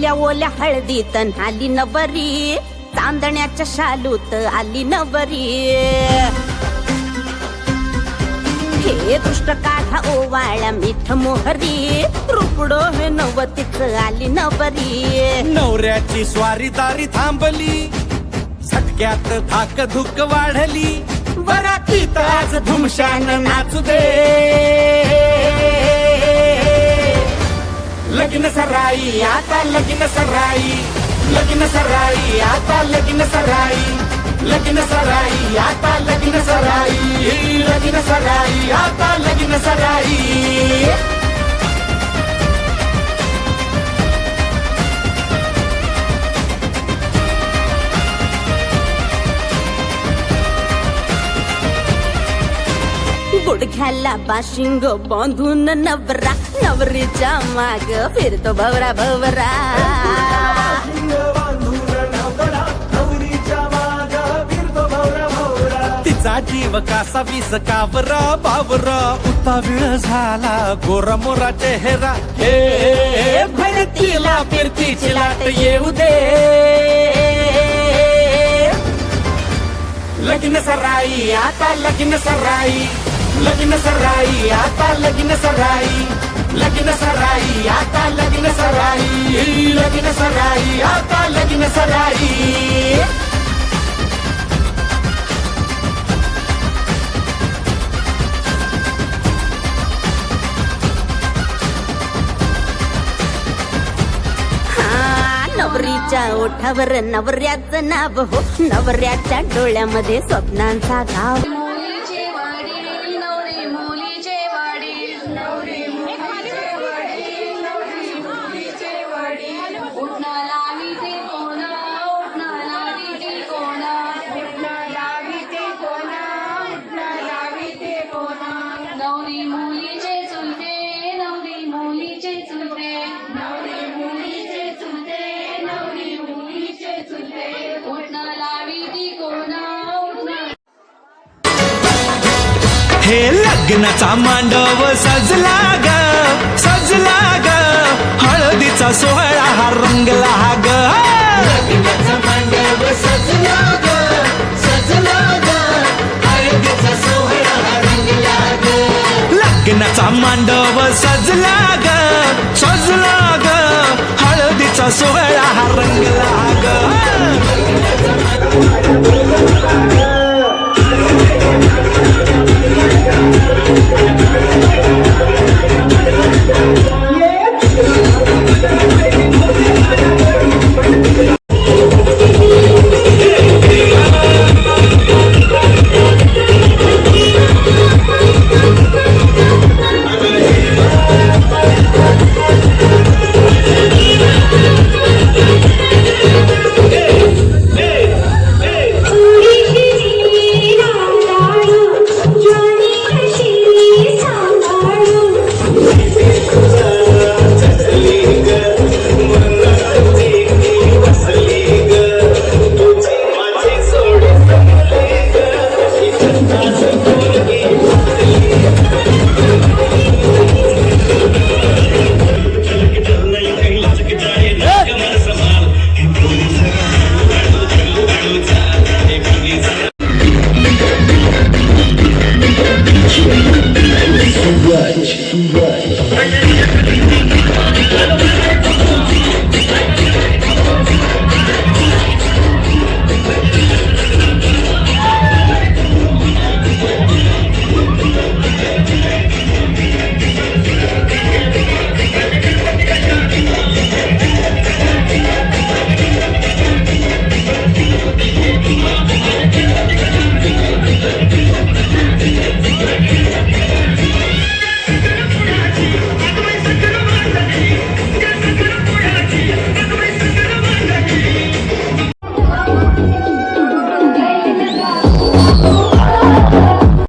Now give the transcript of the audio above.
ओल्या ओल्या हळदीत आली नवरी, चांदण्याच्या शालूत आली नवरी. हे दुष्ट काढा ओवाळ्या मीठ मोहरी, रुपडो हे नवतीच आली नवरी. नवऱ्याची स्वारी दारी थांबली, झटक्यात धाक धुक वाढली. वरातीत आज धुमशान नाचू दे. लगीन सराई आता लगीन सराई, लगीन सराई आता लगीन सराई, लगीन सराई आता लगीन सराई, लगीन सराई आता लगीन सराई. गुडघ्याला बाशिंग बांधून नवरा, नवरीच्या माग फिरतो भवरा भवरा. तिचा जीव कासा वीस कावरा बावरा, उता वेळ झाला गोरा मोरा चेहरा. हे भरतीला फिरतीची लाट येऊ दे. लगीन सराई आता लगीन सराई, लगीन सराई आता लगीन सराई, लगीन सराई आता लगीन सराई, लगीन सराई आता लगीन सराई. नवरीच्या ओठावर नवऱ्याचं नाव हो, नवऱ्याच्या डोळ्यामध्ये स्वप्नांचा गाव. हे लग्नाचा मांडव सजला ग, सजला ग, हळदीचा सोहळा हा रंगला ग. लग्नाचा मांडव सजला ग, सजला ग, हळदीचा सोहळा हा रंगला ग. लग्नाचा मांडव सजला ग, सजला ग, हळदीचा सोहळा हा रंगला ग.